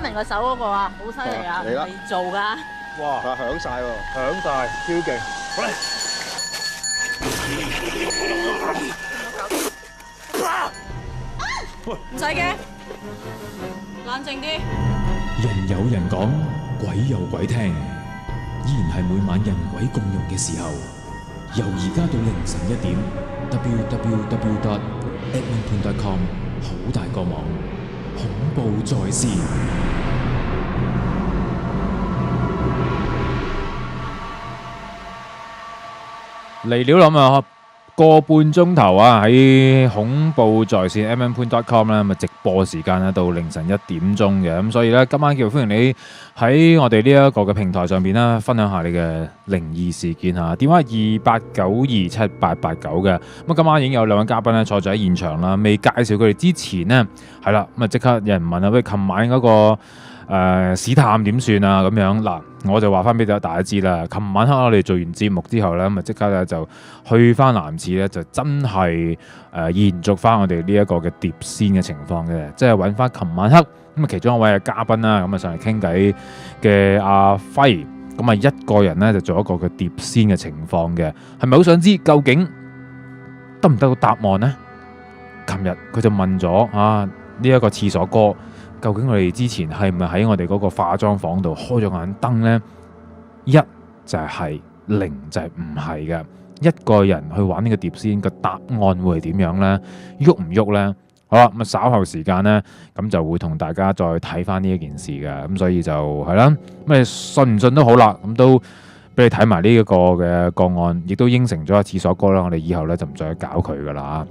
人個手嗰個啊，好犀利啊，嚟啦係做㗎。哇！響晒喎，響晒，超勁！好嚟，唔使驚，冷靜啲。人有人講，鬼有鬼聽，依然係每晚人鬼共融嘅時候。由而家到凌晨1點 ，www.edmonton.com 好大個網，恐怖在線。嚟了諗啊，個半鐘頭啊，喺恐怖在線 edmonton.com 咧，咁啊直播時間咧到凌晨1點鐘嘅，咁所以咧今晚叫歡迎你喺我哋呢一個嘅平台上邊啦，分享下你嘅靈異事件嚇。電話28927889嘅，咁今晚已經有2位嘉賓咧坐咗喺現場啦，未介紹佢哋之前呢，係啦，咁啊即刻有人問啊，喂，琴晚嗰個試探點算啊？咁樣嗱，我就話翻俾大家知啦。琴晚黑我哋做完節目之後咧，咁啊即刻咧就去翻男廁咧，就真係延續翻我哋呢一個嘅碟仙嘅情況嘅，即係揾翻琴晚黑咁啊其中一位嘅嘉賓啦，咁啊上嚟傾偈嘅阿輝，咁啊一個人咧就做一個嘅碟仙嘅情況嘅，係咪好想知究竟得唔得到答案呢？琴日佢就問咗呢一個廁所哥。究竟我哋之前係咪喺我哋嗰個化妝房度開咗眼燈呢？一就係零就係唔係嘅。一個人去玩呢個碟仙個答案會係點樣呢？喐唔喐呢？好啦，咁稍後時間呢，咁就會同大家再睇翻呢一件事嘅。咁所以就係啦，咁信唔信都好啦，咁都俾你睇埋呢一個嘅個案，亦都應承咗阿廁所哥啦。我哋以後咧就唔再搞佢噶啦。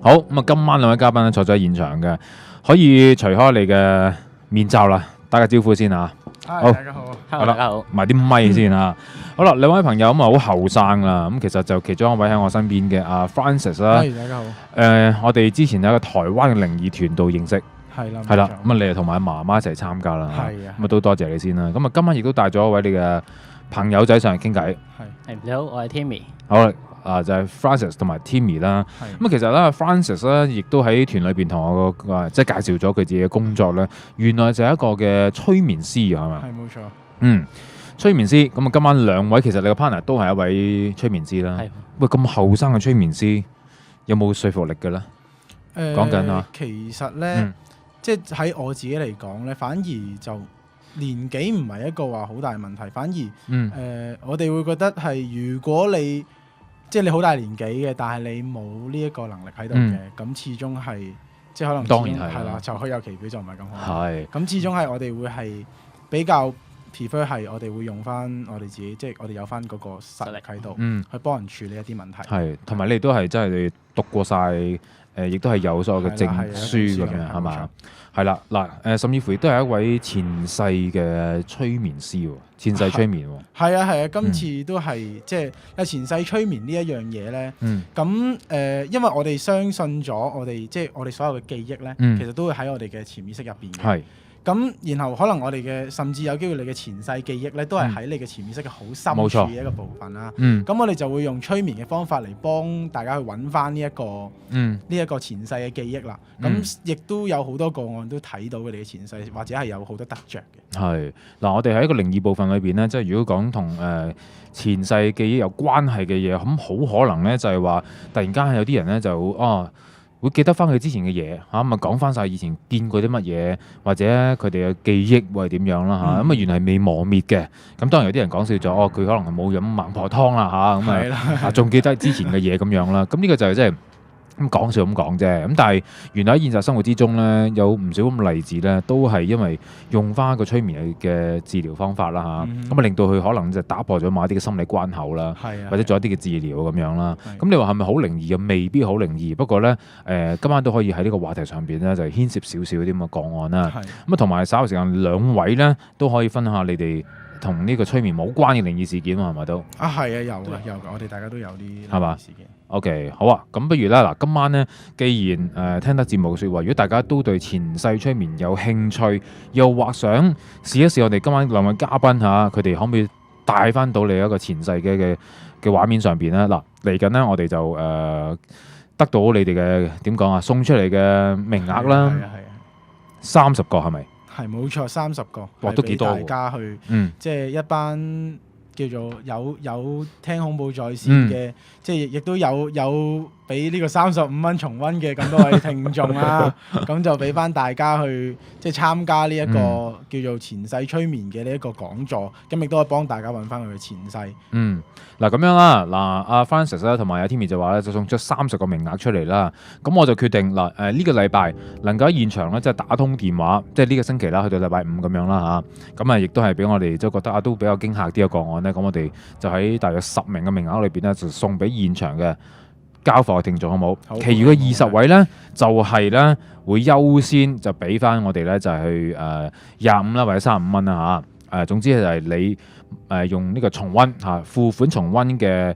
好，咁啊，今晚2位嘉賓咧坐咗喺現場嘅。可以除開你嘅面罩啦，打個招呼先啊！好，大家好，好啦，埋啲咪先啊！好啦，2位朋友咁啊，好後生啦，咁其實就其中一位喺我身邊嘅阿 Francis 啦，大家好。我哋之前有一個台灣嘅靈異團度認識，係啦，咁啊，你係同埋媽媽一齊參加啦，係啊，咁啊都多謝你先啦。咁啊，今晚亦都帶咗一位你嘅朋友仔上嚟傾偈，係你好，我係 Timmy。好啦。就係 Francis 同埋 Timmy 啦，咁其實咧 Francis 咧亦都喺團裏邊同我即係介紹咗佢自己嘅工作咧，原來就係一個嘅催眠師係咪？係冇錯。催眠師，咁啊今晚2位其實你個 partner 都係一位催眠師啦。喂，咁後生嘅催眠師有冇說服力嘅咧？講緊啊，其實咧，即係喺我自己嚟講咧，反而就年紀唔係一個話好大問題，反而我哋會覺得係如果你即係你好大年紀嘅，但係你冇呢一個能力喺度嘅，咁始終係即係可能當然係啦，就虛有其表就唔係咁好。係咁始終係我哋會係比較 prefer 係我哋會用翻我哋自己，即係我哋有翻嗰個實力喺度，去幫人處理一啲問題。係，同埋你都係真係讀過晒，亦都係有所有嘅證書咁樣係嘛？係啦，嗱，甚至乎亦都係一位前世嘅催眠師喎，前世催眠喎。係啊，今次都係即係前世催眠呢一樣嘢咧。咁因為我哋相信咗我哋即係我哋所有嘅記憶咧，其實都會喺我哋嘅潛意識入邊嘅。係。咁然後可能我哋嘅甚至有機會你嘅前世記憶咧，都係喺你嘅潛意識嘅好深處嘅一個部分啦。咁我哋就會用催眠嘅方法嚟幫大家去揾翻呢一個前世嘅記憶啦。咁亦都有好多個案都睇到佢哋嘅前世，或者係有好多得着嘅。係嗱，我哋喺一個靈異部分裏邊咧，即係如果講同前世記憶有關係嘅嘢，咁好可能咧就係話突然間有啲人咧就會記得翻佢之前嘅嘢嚇，咁啊講翻晒以前見過啲乜嘢，或者佢哋嘅記憶會係點樣啦嚇，咁啊原來係未磨滅嘅。咁當然有啲人講笑咗，佢可能係冇飲孟婆湯啦嚇，咁啊仲記得之前嘅嘢咁樣啦。咁呢個就係即係咁講笑咁講啫。咁但係原來喺現實生活之中咧，有唔少咁例子咧，都係因為用翻個催眠嘅治療方法啦嚇，咁啊令到佢可能就打破咗某一啲嘅心理關口啦，或者做一啲嘅治療咁樣啦。咁你話係咪好靈異嘅？未必好靈異，不過咧今晚都可以喺呢個話題上邊咧就牽涉少少啲咁嘅個案啦。咁啊同埋稍後時間2位咧都可以分享下你哋同呢個催眠冇關嘅靈異事件係咪都？係啊，有㗎，我哋大家都有啲係嘛事件。OK， 好啊，咁不如啦，嗱，今晚咧，既然聽得節目嘅説話，如果大家都對前世催眠有興趣，又或想試一試我哋今晚2位嘉賓嚇，佢哋可唔可以帶翻到你一個前世嘅畫面上邊咧？嗱，嚟緊咧，我哋就得到你哋嘅點講啊，送出嚟嘅名額啦，30個係咪？係冇錯，30個，哇都幾多喎，大家去，即係一班叫做有聽恐怖在線嘅，即係亦都有俾呢個35蚊重溫嘅咁多位聽眾啦，咁就俾翻大家去即係參加呢一個叫做前世催眠嘅呢一個講座，咁亦都可以幫大家揾翻佢嘅前世。嗱咁樣啦，嗱阿 Francis 咧同埋阿 Timmy 就話咧就送出30個名額出嚟啦，咁我就決定嗱呢個禮拜能夠喺現場咧即係打通電話，即係呢個星期啦，去到禮拜5咁樣啦嚇，咁亦都係俾我哋都覺得都比較驚嚇啲嘅個案咧，咁我哋就喺大約10名嘅名額裏邊咧就送俾現場嘅交貨嘅聽眾，好冇？好，其餘嘅20位咧就係咧會優先就俾翻我哋咧就係去25啦或者35蚊啦嚇，總之就係你用呢個重溫付款重溫嘅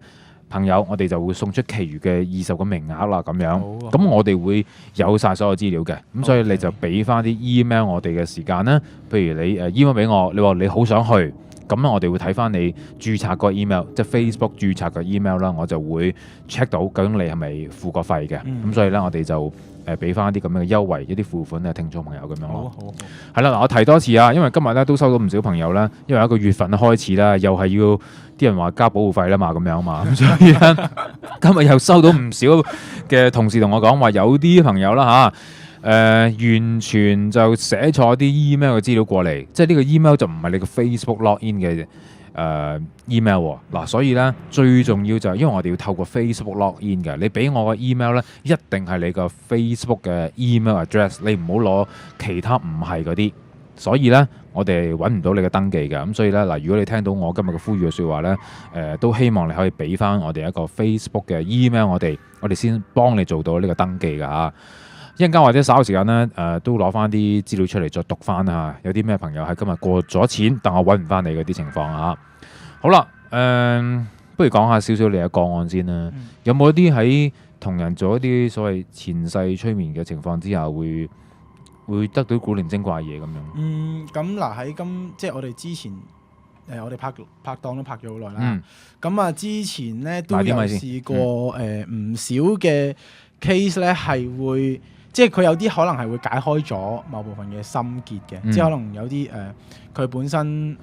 朋友，我哋就會送出其餘嘅20個名額啦咁樣。咁我哋會有晒所有資料嘅，咁所以你就俾翻啲 email 我哋嘅時間啦。譬如你email 俾我，你話你好想去。咁我哋會睇翻你註冊個 email， 即係 Facebook 註冊個 email 啦，我就會 check 到究竟你係咪付過費嘅。咁所以咧，我哋就俾翻一啲咁樣嘅優惠，一啲付款嘅聽眾朋友咁樣咯。好。係啦，嗱，我提多次啊，因為今日咧都收到唔少朋友咧，因為一個月份開始啦，又係要啲人話交保護費啦嘛，咁樣嘛，咁所以咧今日又收到唔少嘅同事同我講話，有啲朋友啦完全就寫錯啲 email 嘅資料過嚟，即係呢個 email 就唔係你個 Facebook login 嘅email 喎。嗱，所以咧最重要就係因為我哋要透過 Facebook login 嘅，你俾我個 email 咧一定係你個 Facebook 嘅 email address， 你唔好攞其他唔係嗰啲。所以咧我哋揾唔到你嘅登記嘅，咁所以咧嗱，如果你聽到我今日嘅呼籲嘅説話咧，都希望你可以俾翻我哋一個 Facebook 嘅 email， 我哋先幫你做到呢個登記㗎嚇。一陣間或者稍後時間咧，都攞翻啲資料出嚟再讀翻嚇，有啲咩朋友係今日過咗錢，但我揾唔翻你嗰啲情況嚇。好啦，不如講下少少你嘅個案先啦。有冇一啲喺同人做一啲所謂前世催眠嘅情況之下，會得到古靈精怪嘢咁樣？咁嗱喺即係我哋之前我哋拍檔都拍咗好耐啦。咁之前咧都有試過唔少嘅 case 咧係會。即係佢有啲可能係會解開咗某部分嘅心結嘅，即係可能有啲佢本身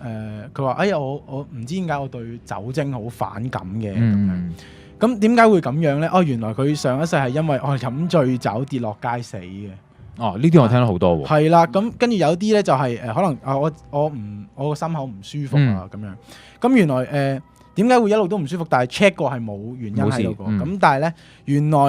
佢話：哎呀，我唔知點解我對酒精好反感嘅咁樣。咁點解會咁樣咧？原來佢上一世係因為飲醉酒跌落街死嘅。呢啲我聽到好多喎。係啦，咁跟住有啲咧就係可能我個心口唔舒服啊咁樣。咁原來點解會一路都唔舒服？但係 check 過係冇原因喺度嘅。咁但係咧，原來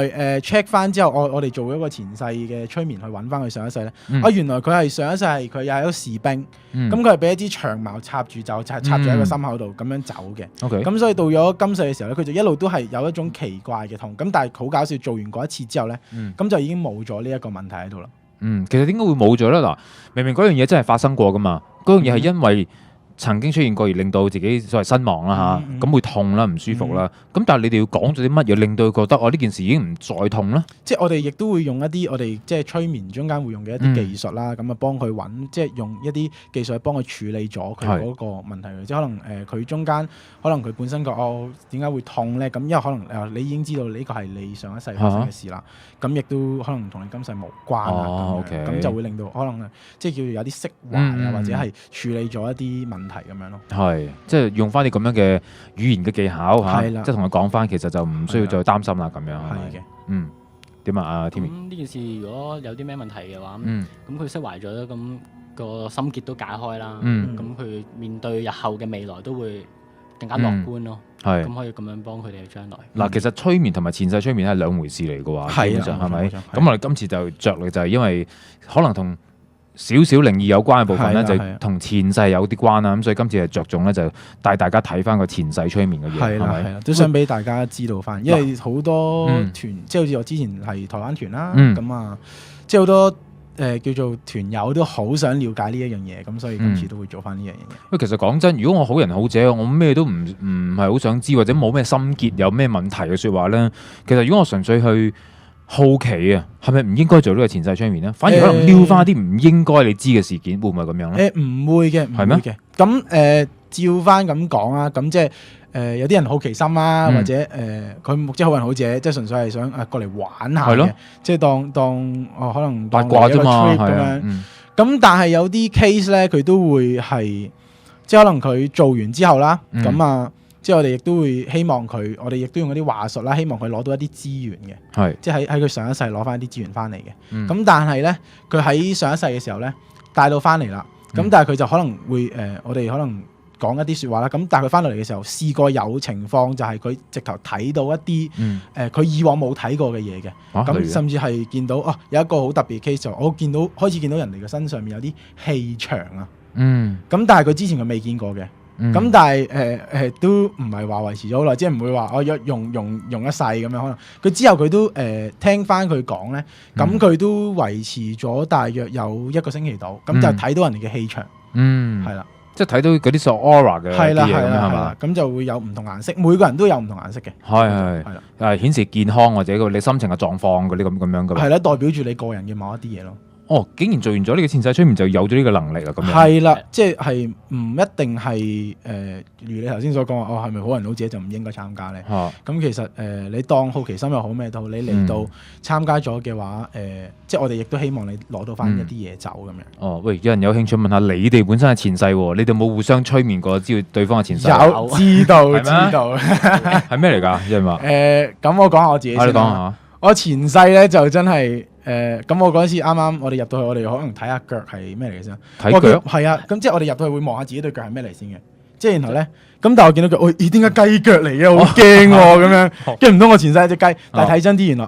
check 翻之後，我哋做一個前世嘅催眠去揾翻佢上一世咧。原來佢係上一世係佢又係一個士兵，咁佢係俾一支長矛插住就插住喺個心口度咁樣走嘅。咁所以到咗今世嘅時候咧，佢就一路都係有一種奇怪嘅痛。咁但係好搞笑，做完嗰一次之後咧，咁就已經冇咗呢一個問題喺度啦。其實點解會冇咗咧？嗱，明明嗰樣嘢真係發生過噶嘛，嗰樣嘢係因為曾經出現過而令到自己所謂身亡啦嚇，咁會痛啦，唔舒服啦。咁但係你哋要講咗啲乜嘢令到佢覺得呢件事已經唔再痛啦？即係我哋亦都會用一啲我哋即係催眠中間會用嘅一啲技術啦，咁幫佢揾，即係用一啲技術去幫佢處理咗佢嗰個問題。即係可能佢中間可能佢本身個點解會痛咧？咁因為可能你已經知道呢個係你上一世發生嘅事啦，咁亦都可能同你今世無關啦。咁就會令到可能即係叫做有啲釋懷或者係處理咗一啲問題咁樣咯。係，即係用翻啲咁樣嘅語言嘅技巧嚇，即係同佢講翻，其實就唔需要再擔心啦咁樣。係嘅。點啊？阿 Timmy。咁呢件事如果有啲咩問題嘅話，咁佢釋懷咗，咁個心結都解開啦。咁佢面對日後嘅未來都會更加樂觀咯。咁可以咁樣幫佢哋嘅將來。嗱，其實催眠同埋前世催眠係兩回事嚟嘅喎，基本上係咪？咁我哋今次就着力就係因為可能同少少靈異有關嘅部分咧，就同前世有啲關啦。咁所以今次係着重咧，就帶大家睇翻個前世催眠嘅嘢，係咪？都想俾大家知道翻，因為好多團，即係好似我之前係台灣團啦，咁即係好多叫做團友都好想了解呢一樣嘢，咁所以今次都會做翻呢樣嘢。喂，其實講真，如果我好人好者，我咩都唔係好想知，或者冇咩心結，有咩問題嘅説話咧，其實如果我純粹去好奇啊，係咪唔應該做呢個前世催眠咧？反而可能撩翻啲唔應該你知嘅事件，會唔會咁樣咧？唔會嘅，係咩？咁照翻咁講啦，咁即係有啲人好奇心啦，或者佢目即好人好者，即係純粹係想過嚟玩下嘅，即係當可能八卦啫嘛，咁樣。咁但係有啲 case 咧，佢都會係即係可能佢做完之後啦，咁即係我哋亦都會希望佢，我哋亦都用嗰啲話術啦，希望佢攞到一啲資源嘅，即係喺佢上一世攞翻一啲資源翻嚟嘅。咁但係咧，佢喺上一世嘅時候咧帶到翻嚟啦，咁但係佢就可能會我哋可能講一啲説話啦。咁但係佢翻到嚟嘅時候，試過有情況就係佢直頭睇到一啲佢以往冇睇過嘅嘢嘅。咁甚至係見到有一個好特別 case 就我開始見到人哋嘅身上面有啲氣場啊。咁但係佢之前佢未見過嘅。咁但係都唔係話維持咗好耐，即係唔會話我用一世咁樣，可能佢之後佢都聽翻佢講咧，咁佢都維持咗大約有1個星期到，咁就睇到人哋嘅氣場，係啦，即係睇到嗰啲所 aura 嘅係啦嘢咁樣係嘛，咁就會有唔同顏色，每個人都有唔同顏色嘅，係啦，顯示健康或者你心情嘅狀況嗰啲咁樣噶嘛，係啦，代表住你個人嘅某一啲嘢咯。竟然做完咗呢個前世催眠就有咗呢個能力啦，咁樣係啦，即係唔一定係如你頭先所講話，係咪好人好姐就唔應該參加咧？咁其實你當好奇心又好咩都好，你嚟到參加咗嘅話，即係我哋亦都希望你攞到翻一啲嘢走咁樣。喂，有人有興趣問下你哋本身係前世喎，你哋冇互相催眠過知道對方嘅前世？有知道知道，係咩嚟㗎？有人話咁我講下我自己先。你講下。我前世咧就真係咁我嗰陣時啱啱我哋入到去，我哋可能睇下腳係咩嚟嘅先。睇腳係啊，咁即係我哋入到去會望下自己對腳係咩嚟先嘅。即係然後咧，咁但係我見到腳，咦點解雞腳嚟嘅？好驚喎咁樣。跟住唔通我前世係隻雞，但係睇真啲原來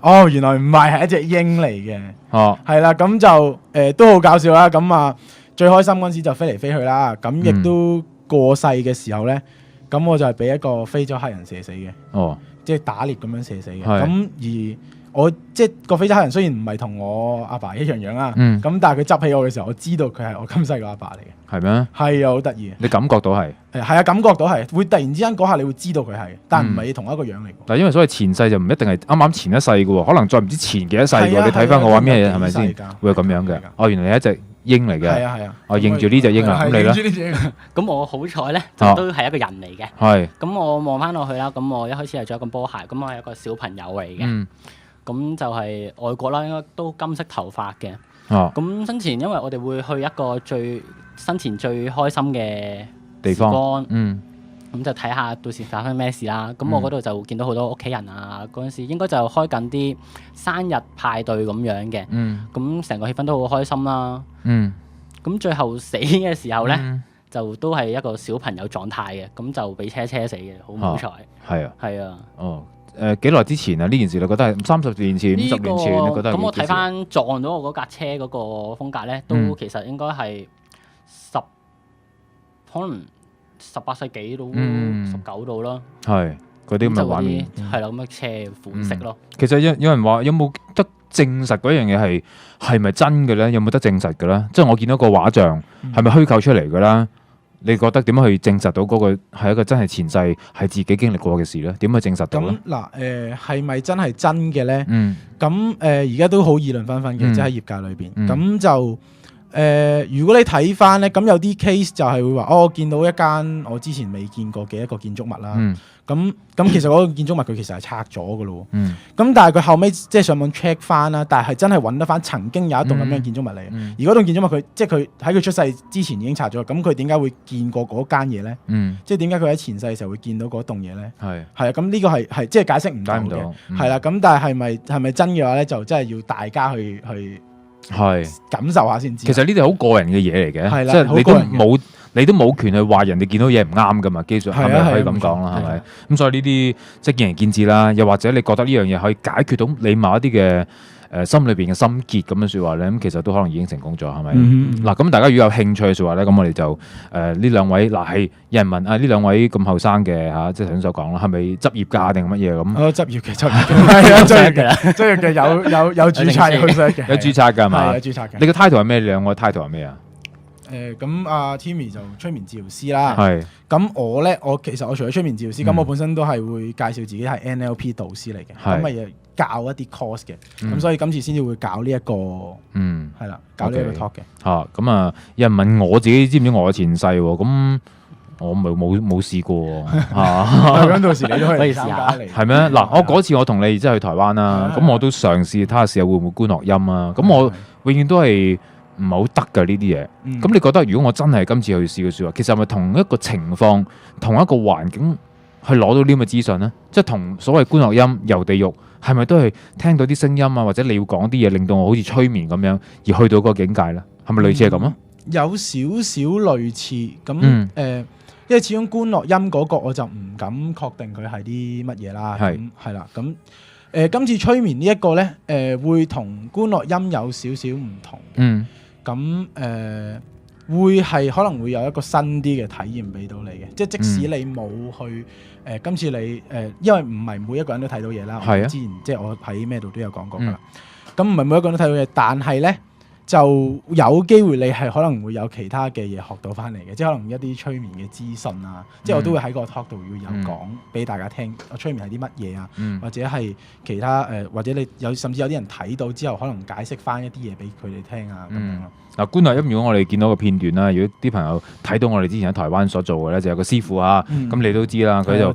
唔係，係一隻鷹嚟嘅。係啦，咁就都好搞笑啦。咁最開心嗰陣時就飛嚟飛去啦。咁亦都過世嘅時候咧，咁我就係俾一個非洲黑人射死嘅。即係打獵咁樣射死嘅。咁而我即係個非洲黑人，雖然唔係同我阿爸一樣樣啊，咁但係佢執起我嘅時候，我知道佢係我今世個阿爸嚟嘅。係咩？係啊，好得意。你感覺到係？係啊，感覺到係，會突然之間嗰下你會知道佢係，但唔係同一個樣嚟。但因為所謂前世就唔一定係啱啱前一世嘅喎，可能再唔知前幾多世嘅。你睇翻我話咩嘢係咪先？會有咁樣嘅。原來你一隻鷹嚟嘅。係啊。我認住呢隻鷹啊，咁你咧？咁我好彩咧，就都係一個人嚟嘅。係。咁我望翻落去啦，咁我一開始係着一個波鞋，咁我係一個小朋友嚟嘅。咁就係外國啦，應該都金色頭髮嘅。咁生前因為我哋會去一個生前最開心嘅地方，咁就睇下到時發生咩事啦。咁我嗰度就見到好多屋企人啊，嗰陣時應該就開緊啲生日派對咁樣嘅。咁成個氣氛都好開心啦。咁最後死嘅時候咧，就都係一個小朋友狀態嘅，咁就俾車死嘅，好唔好彩。係啊。幾耐之前啊？呢件事你覺得係30年前、50年前？你覺得係？咁我睇翻撞到我嗰架車嗰個風格咧，都其實應該係可能18世紀到19度啦。係嗰啲咁嘅畫面，係啦，咁嘅車款式咯。其實有人話有冇得證實嗰樣嘢係咪真嘅咧？有冇得證實嘅咧？即係我見到個畫像係咪虛構出嚟嘅啦？你覺得點樣去證實到嗰個係一個真係前世係自己經歷過嘅事咧？點去證實到咧？咁嗱，係咪真係真嘅咧？咁而家都好議論紛紛嘅，即係喺業界裏邊。咁就如果你睇翻咧，咁有啲 case 就係會話，我見到一間我之前未見過嘅一個建築物啦。咁其實嗰個建築物佢其實係拆咗嘅咯。咁但係佢後尾即係上網 check 翻啦，但係真係揾得翻曾經有一棟咁樣建築物嚟。而嗰棟建築物佢即係佢喺佢出世之前已經拆咗，咁佢點解會見過嗰間嘢咧？即係點解佢喺前世嘅時候會見到嗰棟嘢咧？係啊，咁呢個係即係解釋唔到嘅。係啦，咁但係係咪真嘅話咧，就真係要大家去感受下先知。其實呢啲係好個人嘅嘢嚟嘅，即係你都冇權去話人哋見到嘢唔啱噶嘛，基本上係咪可以咁講啦？係咪？咁所以呢啲即係見仁見智啦。又或者你覺得呢樣嘢可以解決到你某一啲嘅心裏邊嘅心結咁嘅説話咧，咁其實都可能已經成功咗，係咪？嗱，咁大家如果有興趣嘅説話咧，咁我哋就呢兩位係有人問呢兩位咁後生嘅嚇，即係頭先所講啦，係咪執業㗎定乜嘢咁？執業嘅係啊，執業嘅有註冊有註冊㗎係嘛？有註冊嘅。你個 title 係咩？你兩個 title 係咩啊？咁阿 Timmy 就催眠治療師啦。咁我咧，其實我除咗催眠治療師，咁我本身都係會介紹自己係 NLP 導師嚟嘅，咁咪教一啲 course 嘅。咁所以今次先至會搞呢一個，係啦，搞呢一個 talk 嘅。咁有人問我自己知唔知我嘅前世喎？咁我冇試過喎。咁到時你都可以試下嚟。係咩？嗱，我嗰次我同你即係去台灣啦，咁我都嘗試睇下會唔會觀落陰啊。咁我永遠都係唔係好得㗎呢啲嘢。咁你覺得如果我真係今次去試嘅説話，其實係咪同一個情況、同一個環境去攞到呢啲咁嘅資訊咧？即係同所謂觀落陰遊地獄，係咪都係聽到啲聲音啊，或者你要講啲嘢，令到我好似催眠咁樣而去到嗰個境界咧？係咪類似係咁啊？有少少類似咁因為始終觀落陰嗰個我就唔敢確定佢係啲乜嘢啦。係啦，咁今次催眠呢一個咧會同觀落陰有少少唔同。咁會係可能會有一個新啲嘅體驗俾到你嘅，即使你冇去今次你因為唔係每一個人都睇到嘢啦。我之前即係我喺咩度都有講過㗎啦。咁唔係每一個人都睇到嘢，但係咧就有機會你係可能會有其他嘅嘢學到翻嚟嘅，即係可能一啲催眠嘅資訊啊，即係我都會喺個 talk 度要有講俾大家聽，催眠係啲乜嘢啊，或者係其他或者你甚至有啲人睇到之後，可能解釋翻一啲嘢俾佢哋聽啊咁樣咯。嗱，觀落陰，如果我哋見到個片段啦，如果啲朋友睇到我哋之前喺台灣所做嘅咧，就有個師傅啊，咁你都知啦，佢就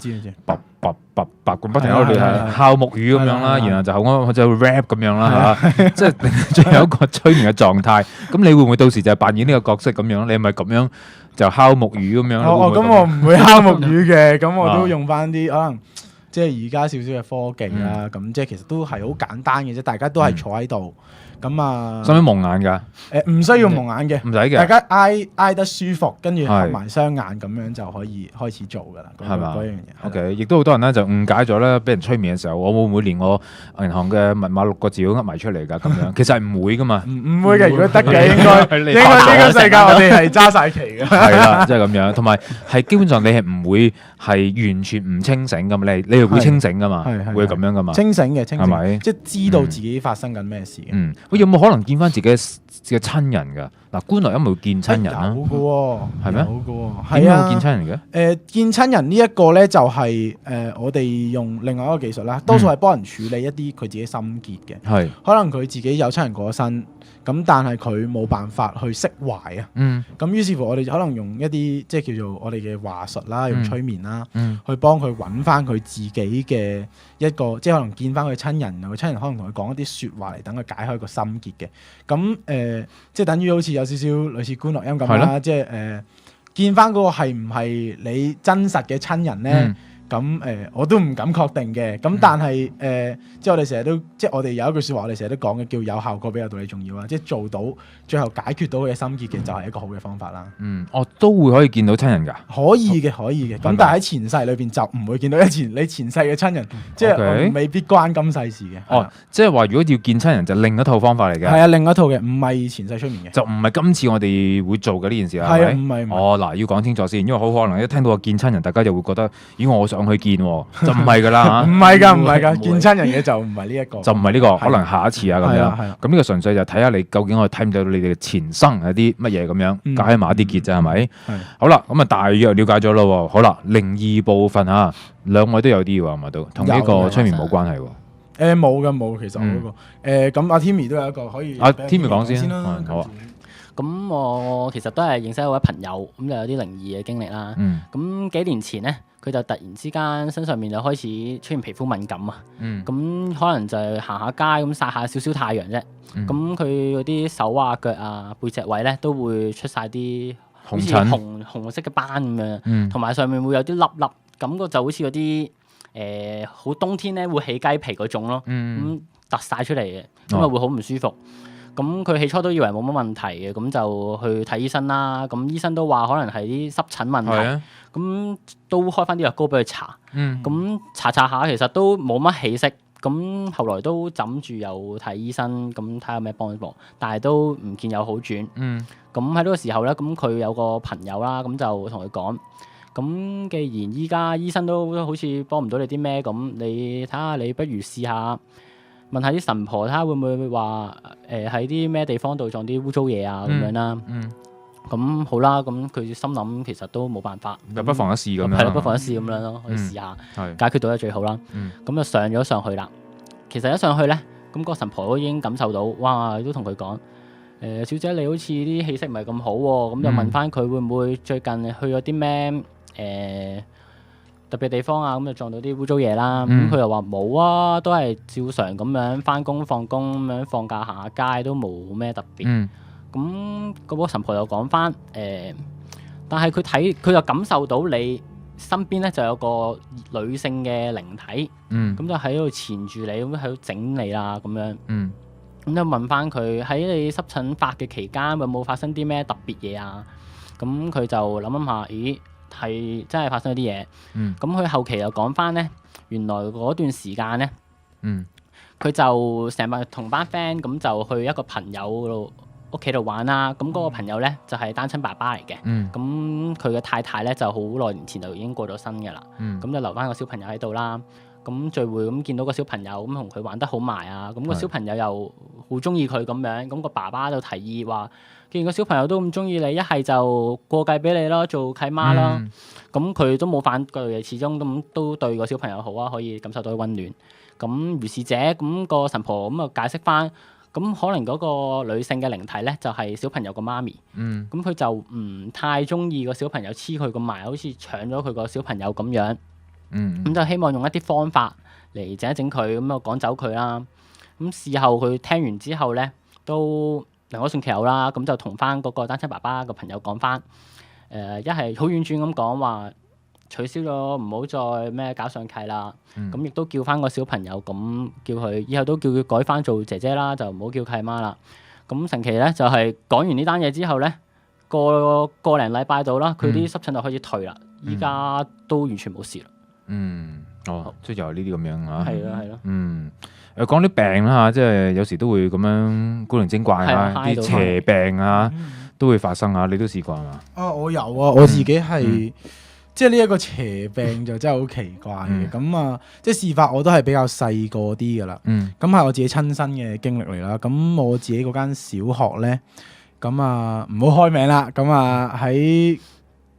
咁不停喺度敲木魚咁樣啦，然後就 rap 咁樣啦嚇，即係仲有一個催眠嘅狀態。咁你會唔會到時就係扮演呢個角色咁樣？你係咪咁樣就敲木魚咁樣？咁我唔會敲木魚嘅，咁我都用翻啲可能即係而家少少嘅科技啦。咁即係其實都係好簡單嘅啫，大家都係坐喺度。咁啊，使唔使蒙眼㗎？唔需要蒙眼嘅，唔使嘅。大家挨得舒服，跟住合埋雙眼咁樣就可以開始做㗎啦。係嘛？嗰樣嘢。OK， 亦都好多人咧就誤解咗咧，俾人催眠嘅時候，我會唔會連我銀行嘅密碼6個字都噏埋出嚟㗎？咁樣其實係唔會㗎嘛。唔會嘅，如果得嘅應該呢個世界我哋係揸晒旗嘅。係啦，即係咁樣。同埋係基本上你係唔會係完全唔清醒㗎嘛？你係會清醒㗎嘛？會咁樣㗎嘛？清醒嘅，係咪？即係知道自己發生緊咩事嘅。有冇可能見翻自己嘅親人㗎？嗱，觀落陰會見親人啊？有嘅喎，係咩？有嘅喎，點解會見親人嘅？見親人呢一個咧就係我哋用另外一個技術啦，多數係幫人處理一啲佢自己心結嘅。係，可能佢自己有親人過身，咁但係佢冇辦法去釋懷啊。咁於是乎我哋可能用一啲即係叫做我哋嘅話術啦，用催眠啦，去幫佢揾翻佢自己嘅一個，即係可能見翻佢親人，佢親人可能同佢講一啲説話嚟等佢解開個心結嘅。咁即係等於好似有少少類似觀落陰咁啦，即係見翻嗰個係唔係你真實嘅親人咧？咁我都唔敢確定嘅。咁但係即係我哋成日都，即係我哋有一句説話，我哋成日都講嘅叫有效果比有道理重要啊！即係做到最後解決到佢嘅心結嘅，就係一個好嘅方法啦。都會可以見到親人㗎。可以嘅。咁但係喺前世裏邊就唔會見到你前世嘅親人，即係未必關今世事嘅。即係話如果要見親人就另一套方法嚟嘅。係啊，另一套嘅，唔係前世催眠嘅。就唔係今次我哋會做嘅呢件事啦。係啊，唔係。嗱，要講清楚先，因為好可能一聽到我見親人，大家就會覺得，如果我想去見，就唔係㗎啦嚇。唔係㗎，見親人嘅就唔係呢一個。就唔係呢個，可能下一次啊咁樣。咁呢個純粹就睇下你究竟我睇唔睇到你哋嘅前生有啲乜嘢咁樣，解埋一啲結啫係咪？好啦，咁啊大約了解咗咯。好啦，靈異部分嚇，兩位都有啲喎，係咪都同呢個催眠冇關係喎？冇，其實我嗰個咁阿 Timmy 都有一個可以。阿 Timmy 講先啦，好啊。咁我其實都係認識一位朋友，咁就有啲靈異嘅經歷啦。咁幾年前咧，佢就突然之間身上面就開始出現皮膚敏感啊。咁可能就係行下街咁曬下少少太陽啫。咁佢嗰啲手啊、腳啊、背脊位咧都會出晒啲好似紅色嘅斑咁樣，同埋上面會有啲粒粒，感覺就好似嗰啲好冬天咧會起雞皮嗰種咯。咁突晒出嚟嘅，咁啊會好唔舒服。咁佢起初都以為冇乜問題嘅，咁就去睇醫生啦。咁醫生都話可能係啲濕疹問題，咁都開翻啲藥膏俾佢搽。咁搽下其實都冇乜起色。咁後來都枕住又睇醫生，咁睇下有咩幫助，但係都唔見有好轉。咁喺呢個時候咧，咁佢有個朋友啦，咁就同佢講：咁既然依家醫生都好似幫唔到你啲咩，咁你睇下你不如試下。問下啲神婆，睇下會唔會話喺啲咩地方度撞啲污糟嘢啊咁樣啦。咁好啦，咁佢心諗其實都冇辦法，不妨一試咁樣。係咯，不妨一試咁樣咯，可以試下解決到就最好啦。咁就上咗上去啦。其實一上去咧，咁個神婆都已經感受到，哇！都同佢講：小姐你好似啲氣息唔係咁好喎。咁就問翻佢會唔會最近去咗啲咩特別地方啊，咁就撞到啲污糟嘢啦。咁佢又話冇啊，都係照常咁樣翻工放工咁樣，放假行下街都冇咩特別。咁嗰個神婆又講翻但係佢就感受到你身邊咧就有個女性嘅靈體，咁就喺度纏住你，咁喺度整你啦咁樣。咁就問翻佢喺你濕疹發嘅期間有冇發生啲咩特別嘢啊？咁佢就諗下，咦係真係發生咗啲嘢。咁佢後期又講翻咧，原來嗰段時間咧，佢就成日同班 friend 咁就去一個朋友度屋企度玩啦。咁嗰個朋友咧就係單親爸爸嚟嘅。咁佢嘅太太咧就好耐年前就已經過咗身嘅啦。咁就留翻個小朋友喺度啦。咁聚會咁見到個小朋友咁同佢玩得好埋啊。咁個小朋友又好中意佢咁樣。咁個爸爸就提議話，既然個小朋友都咁中意你，一係就過繼俾你咯，做契媽啦。咁佢都冇反對嘅，始終都對個小朋友好啊，可以感受到溫暖。咁如是者，咁個神婆咁啊解釋翻，咁可能嗰個女性嘅靈體咧就係小朋友個媽咪。咁佢就唔太中意個小朋友黐佢咁埋，好似搶咗佢個小朋友咁樣。咁就希望用一啲方法嚟整一整佢，咁就趕走佢啦。咁事後佢聽完之後咧，都另我順其後啦。咁就同翻嗰個單親爸爸個朋友講翻，一係好婉轉咁講話取消咗，唔好再咩搞上契啦。咁亦都叫翻個小朋友咁叫佢，以後都叫佢改翻做姐姐啦，就唔好叫契媽啦。咁神奇咧，就係講完呢單嘢之後咧，個零禮拜到啦，佢啲濕疹就開始退啦，依家都完全冇事啦。即係就係呢啲咁樣嚇。係咯。講啲病啦嚇，即係有時都會咁樣古靈精怪啊，啲邪病啊都會發生啊。你都試過係嘛？我有啊，我自己係即係呢一個邪病就真係好奇怪嘅。咁即係事發我都係比較細個啲噶啦。咁係我自己親身嘅經歷嚟啦。咁我自己嗰間小學咧，咁唔好開名啦。咁喺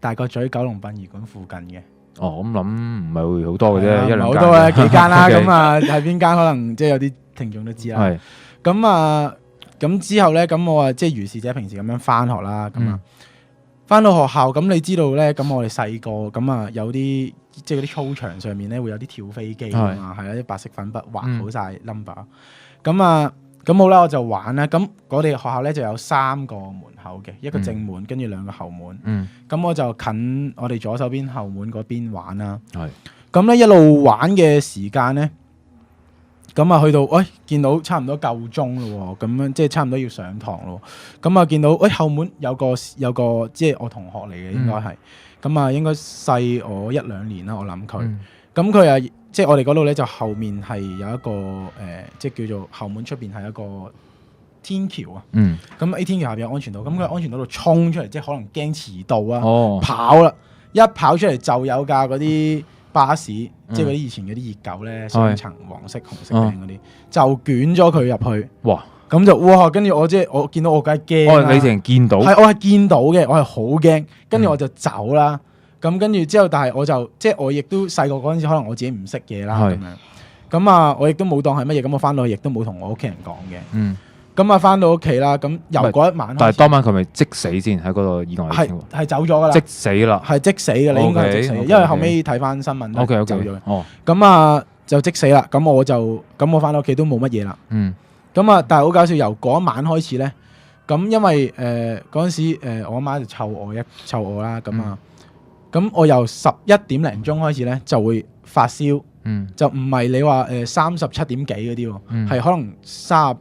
大角咀九龍殯儀館附近嘅。咁諗唔係會好多嘅啫，一兩間好多啊，幾間啦。咁係邊間可能即係有啲聽眾都知啦。咁之後咧，咁我即係如是者平時咁樣翻學啦。咁翻到學校，咁你知道咧，咁我哋細個咁有啲即係嗰啲操場上面咧會有啲跳飛機啊嘛，係啲白色粉筆畫好晒 number。咁好啦，我就玩啦。咁我哋學校咧就有3個門口嘅，一個正門，跟住2個後門。咁我就近我哋左手邊後門嗰邊玩啦。咁咧一路玩嘅時間咧，咁去到見到差唔多夠鐘咯，咁樣即係差唔多要上堂咯。咁見到後門有個即係我同學嚟嘅，應該係咁應該細我1-2年啦，我諗佢。咁佢即係我哋嗰度咧，就後面係有一個即係叫做後門出邊係一個天橋啊。咁喺天橋下邊有安全島，咁佢喺安全島度衝出嚟，即係可能驚遲到啊，跑啦！一跑出嚟就有架嗰啲巴士，即係嗰啲以前嗰啲熱狗咧，雙層黃色、紅色領嗰啲，就捲咗佢入去。哇！咁就跟住我我見到我梗係驚啦。你淨係見到？係我係見到嘅，我係好驚。跟住我就走啦。咁跟住之後，但係我就即係我亦都細個嗰陣時，可能我自己唔識嘢啦咁樣。咁我亦都冇當係乜嘢。咁我翻到去亦都冇同我屋企人講嘅。咁翻到屋企啦。咁由嗰一晚，但係當晚佢咪即死先喺嗰個意外？係走咗噶啦，即死啦，係即死嘅。你應該係即死，因為後尾睇翻新聞都走咗。咁就即死啦。咁我翻到屋企都冇乜嘢啦。但係好搞笑，由嗰一晚開始咧，咁因為嗰陣時我阿媽就湊我啦。咁我由11點零鐘開始咧就會發燒，就唔係你話37點幾嗰啲喎，係可能38、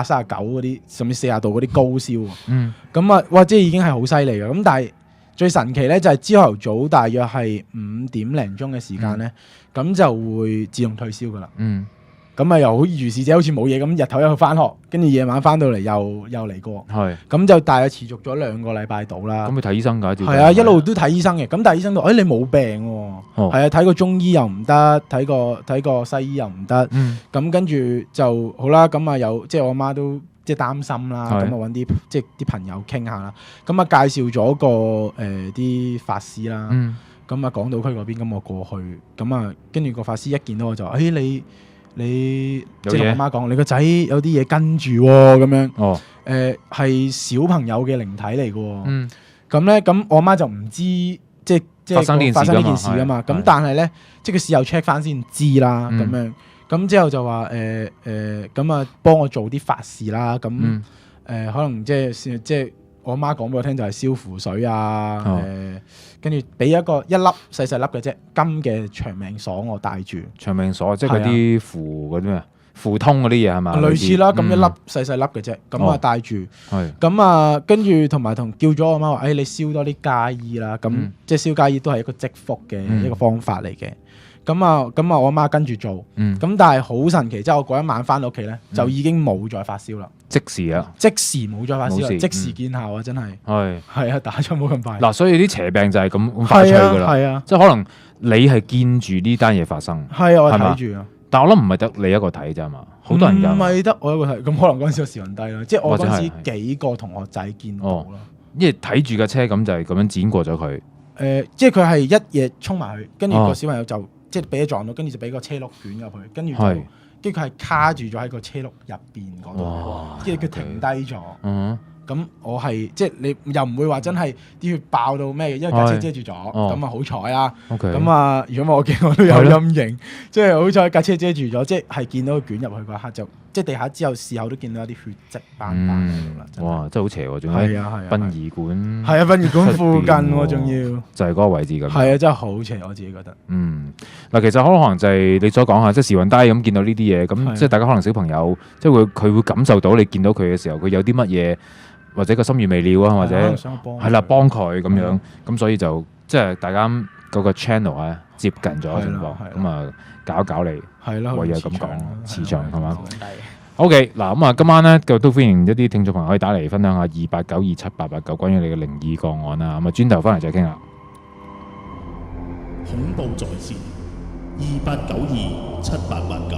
39嗰啲，甚至40度嗰啲高燒。哇！即係已經係好犀利嘅。咁但係最神奇咧就係朝頭早大約係5點零鐘嘅時間咧，咁就會自動退燒噶啦。咁又好如是者好似冇嘢咁，日頭又去翻學，跟住夜晚翻到嚟又嚟過。咁就大約持續咗2個禮拜到啦。咁去睇醫生㗎？係啊，一路都睇醫生嘅。咁但係醫生都你冇病喎。係啊，睇個中醫又唔得，睇個西醫又唔得。咁跟住就好啦。咁有即係我媽都即係擔心啦。咁揾啲即係啲朋友傾下啦。咁介紹咗個啲法師啦。咁港島區嗰邊，咁我過去。咁跟住個法師一見到我就話：你即係我媽講，你個仔有啲嘢跟住喎，咁樣。係小朋友嘅靈體嚟嘅。咁咧，咁我媽就唔知即係發生呢件事㗎嘛。咁但係咧，即係佢事後 check 翻先知啦。咁樣，咁之後就話咁幫我做啲法事啦。咁可能即係我媽講俾我聽就係燒符水啊，跟住俾一粒細細粒嘅啫金嘅長命鎖我戴住。長命鎖即係嗰啲符嗰啲咩？符通嗰啲嘢係嘛？類似啦，咁一粒細細粒嘅啫，咁啊戴住。咁啊跟住同埋叫咗我媽話，你燒多啲加衣啦，咁即係燒加衣都係一個積福嘅一個方法嚟嘅。咁啊，我阿媽跟住做，咁但係好神奇，即係我嗰一晚翻到屋企咧，就已經冇再發燒啦，即時冇再發燒啦，即時見效啊，真係係啊，打咗冇咁快。嗱，所以啲邪病就係咁快脆噶啦，係啊，即係可能你係見住呢單嘢發生，係我睇住啊，但我諗唔係得你一個睇咋嘛，好多人㗎，唔係得我一個睇，咁可能嗰陣時我時運低啦，即係我嗰陣時幾個同學仔見到啦，因為睇住架車咁就係咁樣剪過咗佢，即係佢係一嘢衝埋去，跟住個小朋友就。即係俾佢撞到，跟住就俾個車轆捲入去，跟住佢係卡住咗喺個車轆入邊嗰度，跟住佢停低咗。咁我係即係你又唔會話真係啲血爆到咩嘅，因為架車遮住咗，咁啊好彩啊。咁啊，如果我驚我都有陰影，即係好彩架車遮住咗，即係見到佢捲入去嗰刻就。即係地下之後事後都見到有啲血跡斑斑喺度啦。哇！真係好邪喎，仲喺殯儀館。係啊，殯儀館附近喎，仲要就係嗰個位置咁。係啊，真係好邪，我自己覺得。嗱，其實可能就係你所講下，即係時運低咁見到呢啲嘢，咁即係大家可能小朋友即係佢會感受到你見到佢嘅時候，佢有啲乜嘢或者個心願未了啊，或者係啦幫佢咁樣，咁所以就即係大家嗰個 channel 啊接近咗情況，咁啊搞你。係咯，唯有咁講，磁場係嘛？OK， 嗱咁啊，今晚咧都歡迎一啲聽眾朋友可以打嚟分享下28927889關於你嘅靈異個案啦。咁啊，轉頭翻嚟再傾下。恐怖在線28927889。